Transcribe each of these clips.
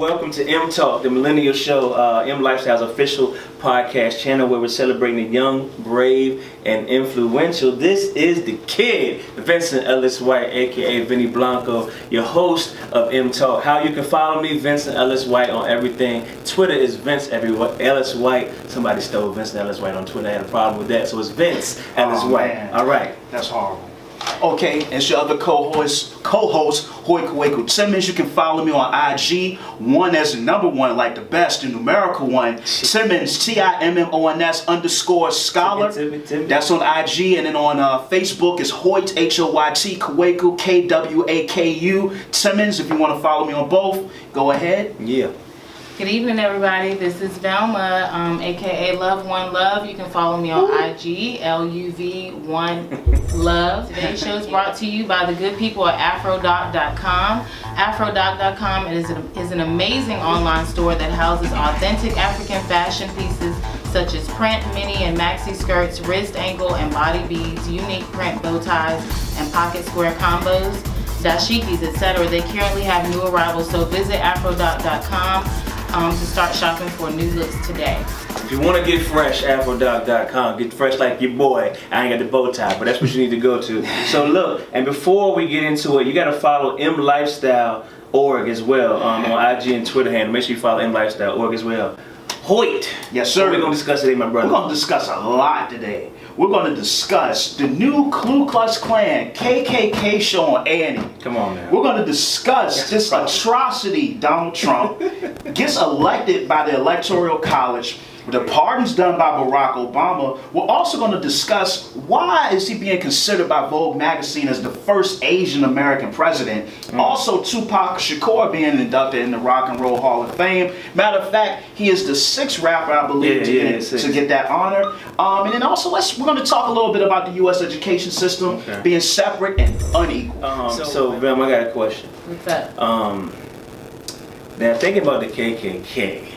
welcome to M Talk, the Millennial Show, M Lifestyle's official podcast channel where we're celebrating the young, brave, and influential. This is the kid, Vincent Ellis White, aka Vinny Blanco, your host of M Talk. How you can follow me, Vincent Ellis White, on everything. Twitter is Vince Ellis White. Somebody stole Vincent Ellis White on Twitter. I had a problem with that, so it's Vince Ellis White. Man. All right. That's horrible. Okay, it's your other co-host Hoyt, Kwaku, Timmons. You can follow me on IG. One as the number one, like the best, the numerical one. Timmons, TIMMONS_scholar. That's on IG. And then on Facebook is Hoyt, HOYT, Kwaku, KWAKU. Timmons, if you want to follow me on both, go ahead. Yeah. Good evening, everybody. This is Velma, aka Love One Love. You can follow me on IG, LUV1Love. Today's show is brought to you by the good people at AfroDoc.com. AfroDoc.com is an amazing online store that houses authentic African fashion pieces such as print, mini, and maxi skirts, wrist, ankle, and body beads, unique print bow ties, and pocket square combos, dashikis, etc. They currently have new arrivals, so visit AfroDoc.com. To start shopping for new looks today. If you want to get fresh, AfroDoc.com. Get fresh like your boy. I ain't got the bow tie, but that's what you need to go to. So look, and before we get into it, you got to follow mlifestyle.org as well on IG and Twitter handle. Make sure you follow mlifestyle.org as well. Hoyt. Yes, sir. What we're going to discuss today, my brother? We're going to discuss a lot today. We're going to discuss the new Ku Klux Klan KKK show on A&E. Come on, man. We're going to discuss this atrocity Donald Trump gets elected by the Electoral College, the pardons done by Barack Obama. We're also going to discuss why is he being considered by Vogue magazine as the first Asian American president. Also, Tupac Shakur being inducted in the Rock and Roll Hall of Fame. Matter of fact, he is the sixth rapper, I believe, to get that honor. And then also, we're going to talk a little bit about the U.S. education system being separate and unequal. So Velma, I got a question. What's up? Now, thinking about the KKK,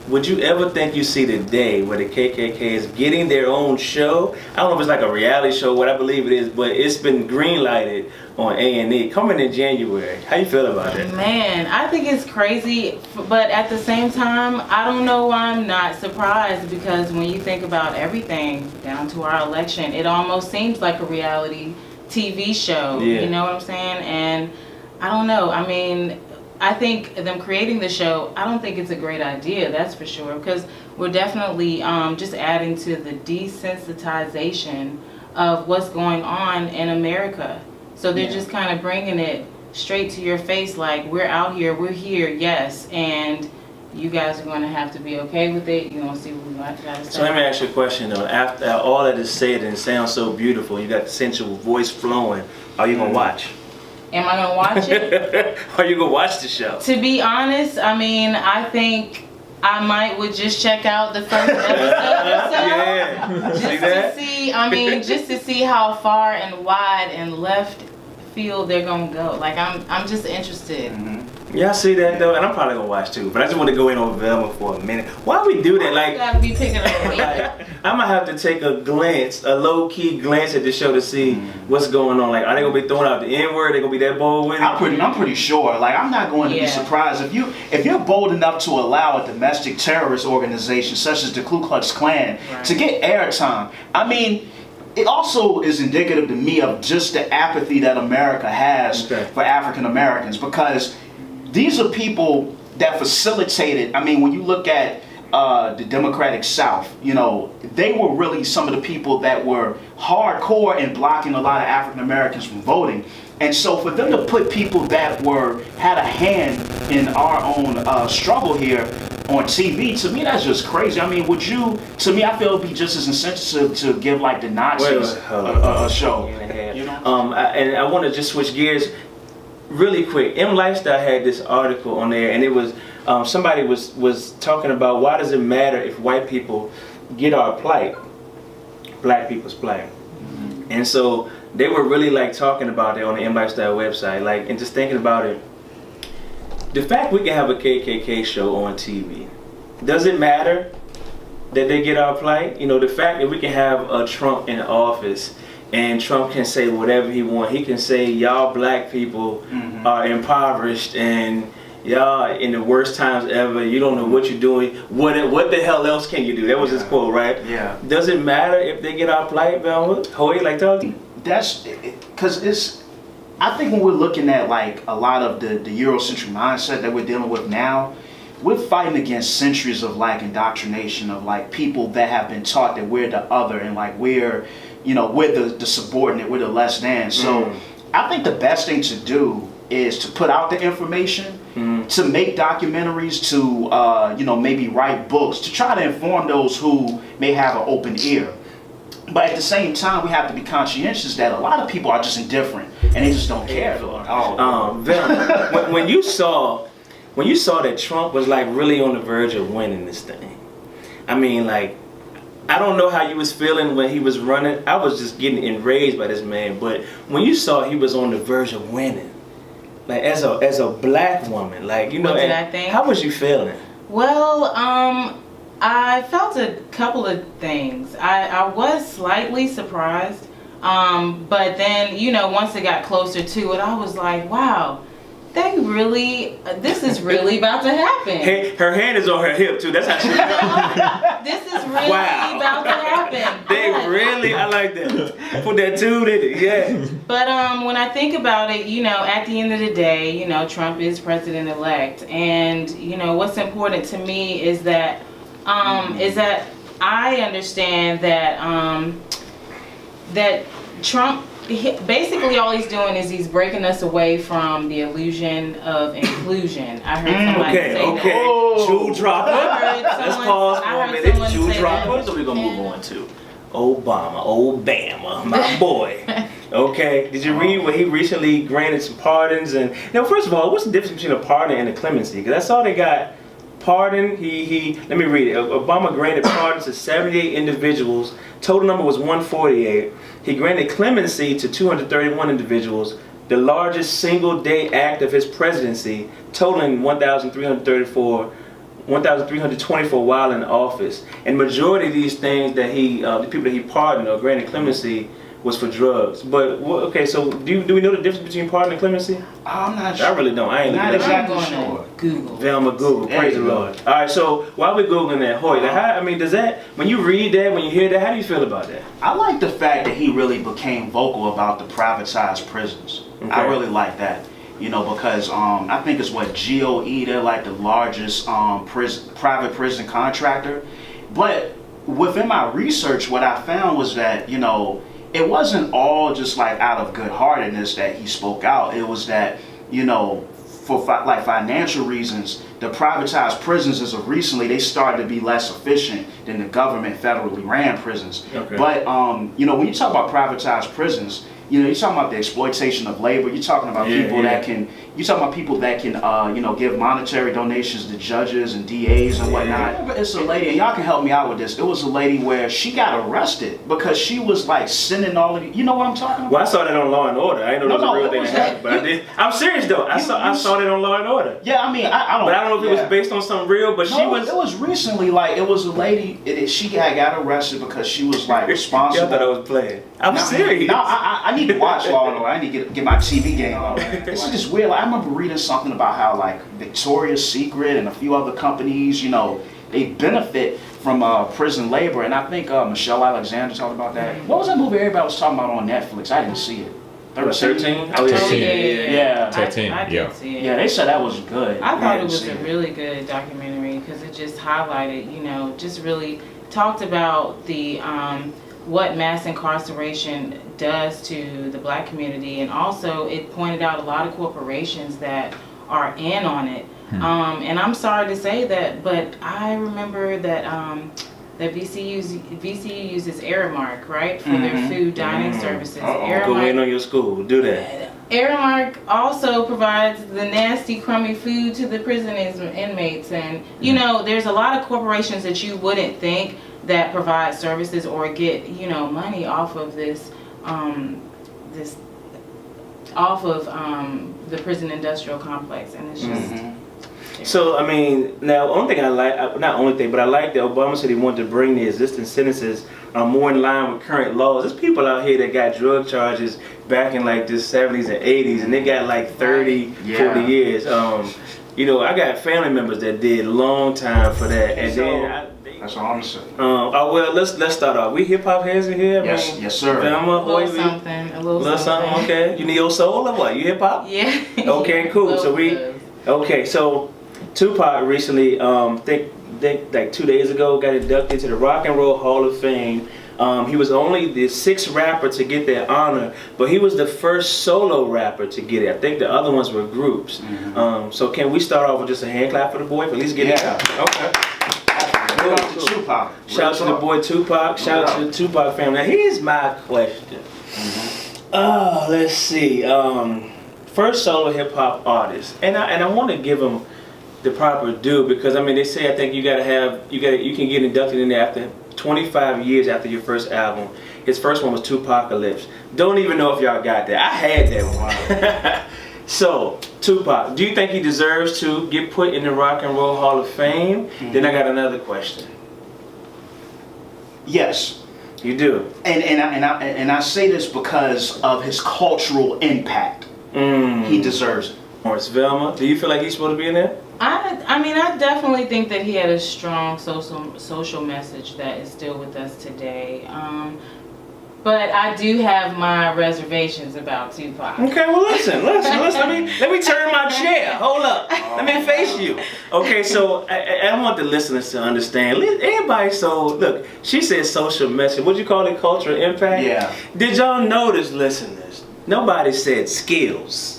would you ever think you see the day where the KKK is getting their own show? I don't know if it's like a reality show, what I believe it is, but it's been green-lighted on A&E coming in January. How you feel about that? Man, I think it's crazy, but at the same time, I don't know why I'm not surprised, because when you think about everything down to our election, it almost seems like a reality TV show. Yeah. You know what I'm saying? And I don't know. I mean, I think them creating the show, I don't think it's a great idea, that's for sure, because we're definitely just adding to the desensitization of what's going on in America. So they're just kind of bringing it straight to your face, like, we're out here, we're here, yes, and you guys are going to have to be okay with it. You're going to see what we got to say. So let me ask you a question, though. After all that is said and it sounds so beautiful, you got the sensual voice flowing, are you going to watch? Am I going to watch it? Are you going to watch the show? To be honest, I mean, I think I would just check out the first episode or so. Yeah. Just to see how far and wide and left field they're going to go. Like, I'm just interested. Yeah, I see that though, and I'm probably gonna watch too. But I just want to go in on Velma for a minute. Why we do that? Like, you gotta be picking up. I'm gonna have to take a low-key glance at the show to see what's going on. Like, are they gonna be throwing out the N-word? They gonna be that bold with it? I'm pretty sure. Like, I'm not going to be surprised if you're bold enough to allow a domestic terrorist organization such as the Ku Klux Klan to get airtime. I mean, it also is indicative to me of just the apathy that America has for African Americans, because these are people that facilitated. I mean, when you look at the Democratic South, you know, they were really some of the people that were hardcore in blocking a lot of African Americans from voting. And so for them to put people that had a hand in our own struggle here on TV, to me, that's just crazy. I mean, to me, I feel it'd be just as insensitive to give like the Nazis a show. You know? And I want to just switch gears really quick. M Lifestyle had this article on there, and it was somebody was talking about why does it matter if white people get our plight, black people's plight. And so they were really like talking about it on the M Lifestyle website, like, and just thinking about it. The fact we can have a KKK show on TV, does it matter that they get our plight? You know, the fact that we can have a Trump in office and Trump can say whatever he wants. He can say y'all black people are impoverished and y'all in the worst times ever. You don't know what you're doing. What the hell else can you do? That was his quote, right? Yeah. Does it matter if they get our plight, Velma? Hoyt, like talk to you? That's because it's. I think when we're looking at like a lot of the Eurocentric mindset that we're dealing with now, we're fighting against centuries of like indoctrination of like people that have been taught that we're the other and like we're the subordinate, we're the less than. So I think the best thing to do is to put out the information, to make documentaries, to maybe write books, to try to inform those who may have an open ear. But at the same time, we have to be conscientious that a lot of people are just indifferent and they just don't care. Velma, when you saw that Trump was like really on the verge of winning this thing, I mean, like, I don't know how you was feeling when he was running. I was just getting enraged by this man. But when you saw he was on the verge of winning, like as a black woman, like what did I think? How was you feeling? Well, I felt a couple of things. I was slightly surprised, but then once it got closer to it, I was like, wow. This is really about to happen. Her hand is on her hip too. That's how she This is really about to happen. I like that. Put that tune in it, yeah. But when I think about it, at the end of the day, Trump is president-elect. And, what's important to me is that I understand that Trump, basically all he's doing is he's breaking us away from the illusion of inclusion. I heard somebody say that. Jewel dropper. Let's pause for a minute. Jewel dropper. So we're going to move on to Obama, my boy. Okay. Did you read what he recently granted some pardons? And now, first of all, what's the difference between a pardon and a clemency? Because I saw they got pardon. Let me read it. Obama granted pardons to 78 individuals. Total number was 148. He granted clemency to 231 individuals, the largest single day act of his presidency, totaling 1,324 while in office. And majority of these things that the people that he pardoned or granted clemency was for drugs. But okay, so do we know the difference between pardon and clemency? I'm not sure. I really don't. I ain't not looking at exactly sure. Google. Velma, Google. Praise the Lord. All right, so while we're Googling that, Hoyt, does that, when you read that, when you hear that, how do you feel about that? I like the fact that he really became vocal about the privatized prisons. Okay. I really like that. Because I think it's GOE, they're like the largest private prison contractor. But within my research, what I found was that, it wasn't all just like out of good-heartedness that he spoke out. It was that, for financial reasons, the privatized prisons as of recently, they started to be less efficient than the government federally ran prisons. Okay. But, when you talk about privatized prisons, you're talking about the exploitation of labor. You're talking about people that can give monetary donations to judges and DAs and whatnot. It's a lady, and y'all can help me out with this. It was a lady where she got arrested because she was like sending all of you know what I'm talking about? Well, I saw that on Law and Order. I didn't know it was a real thing that happened, but I did. I'm serious though. I saw that on Law and Order. Yeah, I mean, I don't. But I don't know if it was based on something real. But she was. It was recently. Like it was a lady. She got arrested because she was like responsible. I thought I was playing. I'm serious. No, I need to watch Law and Order. I need to get my TV game on. This is just weird. Like, I remember reading something about how like Victoria's Secret and a few other companies, they benefit from prison labor, and I think Michelle Alexander talked about that. What was that movie everybody was talking about on Netflix? I didn't see it. 13? Oh, yeah. 13, I did see it. Yeah, they said that was good. I thought it was a really good documentary because it just highlighted, just really talked about the what mass incarceration does to the black community, and also it pointed out a lot of corporations that are in on it. And I'm sorry to say that, but I remember that that VCU uses Aramark, right, for their food dining services. Go in on your school. Do that. Aramark also provides the nasty, crummy food to the prison inmates, and there's a lot of corporations that you wouldn't think that provide services or get money off of this the prison industrial complex, and it's just. So, I mean, now, only thing I like, not only thing, but I like that Obama said he wanted to bring the existing sentences more in line with current laws. There's people out here that got drug charges back in like the 70s and 80s, and they got like 30, 40 years. you know, I got family members that did a long time for that, and that's all I'm saying. Oh well, let's start off. We hip hop heads in here. Yes, man. yes, sir. Velma, A little Hoyt, something. A little something. something. Okay, you neo soul or what? You hip hop? Yeah. Okay, cool. So so Tupac recently, think like 2 days ago, got inducted into the Rock and Roll Hall of Fame. He was only the 6th rapper to get that honor, but he was the first solo rapper to get it. I think the other ones were groups. So can we start off with just a hand clap for the boy? At least get it out. Okay. Shout out to Tupac. Shout out to the boy Tupac. Shout out to the Tupac family. Now here's my question. Let's see. First solo hip hop artist, and I want to give him the proper due, because I mean they say I think you can get inducted in there after 25 years after your first album. His first one was Tupacalypse. Don't even know if y'all got that. I had that one. So Tupac, do you think he deserves to get put in the Rock and Roll Hall of Fame? Then I got another question. Yes. You do. And I say this because of his cultural impact. He deserves it. Morris, Velma, do you feel like he's supposed to be in there? I mean, I definitely think that he had a strong social message that is still with us today. But I do have my reservations about Tupac. Okay, well listen. Let me turn my chair. Hold up. Let me face you. Okay, so I want the listeners to understand. Everybody, so look, she said social message. What'd you call it? Cultural impact? Yeah. Did y'all notice, listeners? Nobody said skills.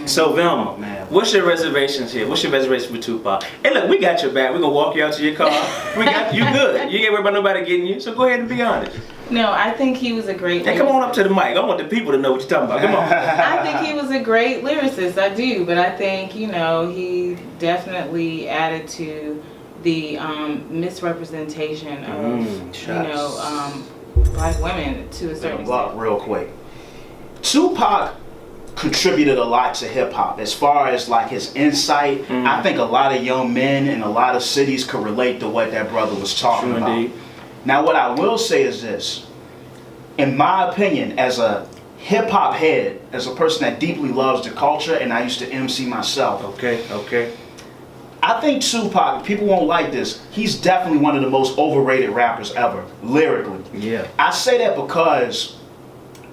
So Velma, man, what's your reservations here? What's your reservation for Tupac? Hey look, we got your back. We're gonna walk you out to your car. We got you good. You ain't worried about nobody getting you. So go ahead and be honest. No, I think he was a great Hey, come on up to the mic. I want the people to know what you're talking about. Come on. I think he was a great lyricist. I do, but I think, you know, he definitely added to the misrepresentation of black women to a certain extent. Real quick. Tupac contributed a lot to hip hop as far as like his insight. I think a lot of young men in a lot of cities could relate to what that brother was talking about. Indeed. Now what I will say is this, in my opinion, as a hip hop head, as a person that deeply loves the culture, and I used to MC myself. Okay. I think Tupac, people won't like this, he's definitely one of the most overrated rappers ever, lyrically. Yeah. I say that because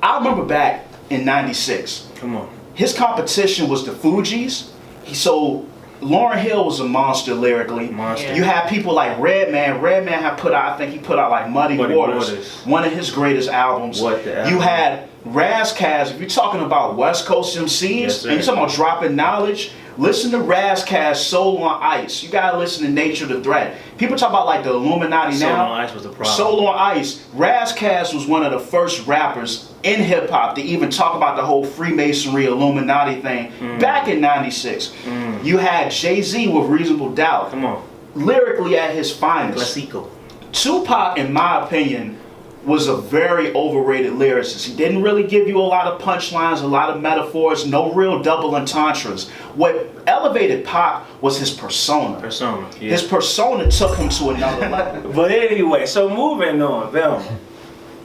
I remember back in '96. Come on. His competition was the Fugees. So Lauryn Hill was a monster lyrically. Monster. You had people like Redman. Redman had put out, I think he put out like Muddy Waters, one of his greatest albums. What the album? You had Razzcast. If you're talking about West Coast MCs, and you're talking about dropping knowledge, listen to Razzcast, Soul on Ice. You gotta listen to Nature the Threat. People talk about like the Illuminati now. Soul on Ice was the problem. Soul on Ice. Razzcast was one of the first rappers in hip hop to even talk about the whole Freemasonry Illuminati thing back in '96. You had Jay-Z with Reasonable Doubt. Come on. Lyrically at his finest. Classico. Tupac, in my opinion, was a very overrated lyricist. He didn't really give you a lot of punchlines, a lot of metaphors, no real double entendres. What elevated Pac was his persona. Yeah. His persona took him to another level. But anyway, so moving on, Velma.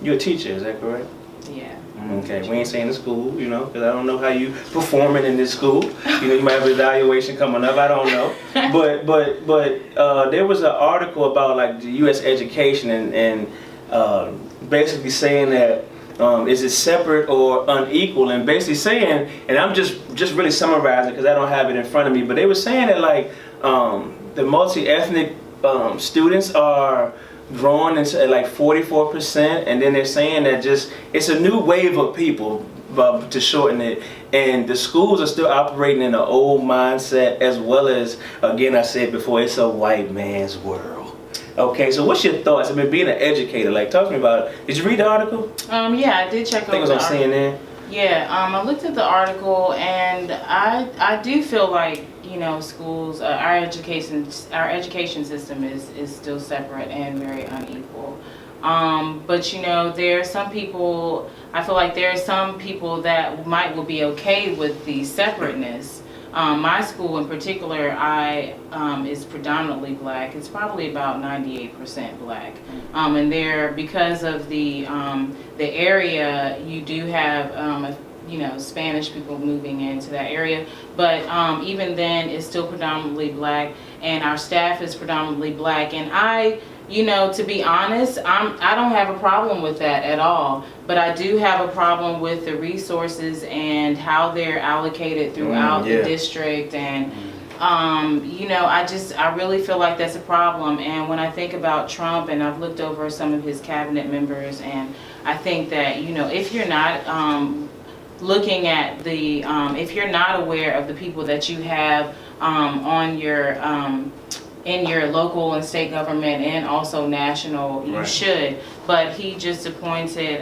You're a teacher, is that correct? Yeah. Okay, we ain't saying the school, you know, because I don't know how you performing in this school. You know, you might have an evaluation coming up, I don't know. But there was an article about like the U.S. education and basically saying that is it separate or unequal, and basically saying, and I'm just really summarizing because I don't have it in front of me, but they were saying that like the multi-ethnic students are growing at like 44%, and then they're saying that just it's a new wave of people, to shorten it, and the schools are still operating in an old mindset, as well as, again I said before, it's a white man's world. Okay, so what's your thoughts? I mean, being an educator, like talk to me about it. Did you read the article? Yeah, I did check over I think it was on CNN. Yeah, I looked at the article, and I do feel like, you know, schools, our education system is still separate and very unequal. But you know, there are some people, I feel like there are some people that will be okay with the separateness. My school in particular, is predominantly black. It's probably about 98% black. And there, because of the area, you do have Spanish people moving into that area. But even then, it's still predominantly black, and our staff is predominantly black. And to be honest, I don't have a problem with that at all. But I do have a problem with the resources and how they're allocated throughout the district. And I really feel like that's a problem. And when I think about Trump, and I've looked over some of his cabinet members, and I think that, if you're not looking at if you're not aware of the people that you have on your in your local and state government and also national, you should. But he just appointed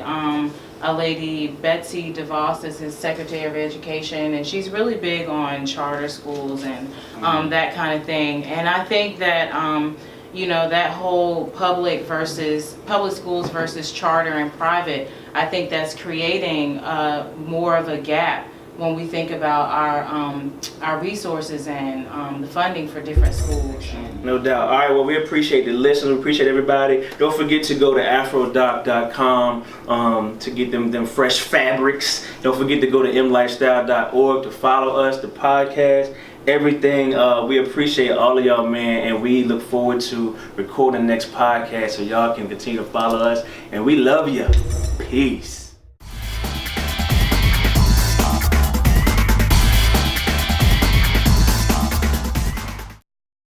a lady, Betsy DeVos, as his Secretary of Education, and she's really big on charter schools and that kind of thing. And I think that that whole public schools versus charter and private, I think that's creating more of a gap when we think about our resources and the funding for different schools. No doubt. All right, well, we appreciate the listeners. We appreciate everybody. Don't forget to go to afrodoc.com to get them fresh fabrics. Don't forget to go to mlifestyle.org to follow us, the podcast, everything. We appreciate all of y'all, man, and we look forward to recording the next podcast so y'all can continue to follow us. And we love you. Peace.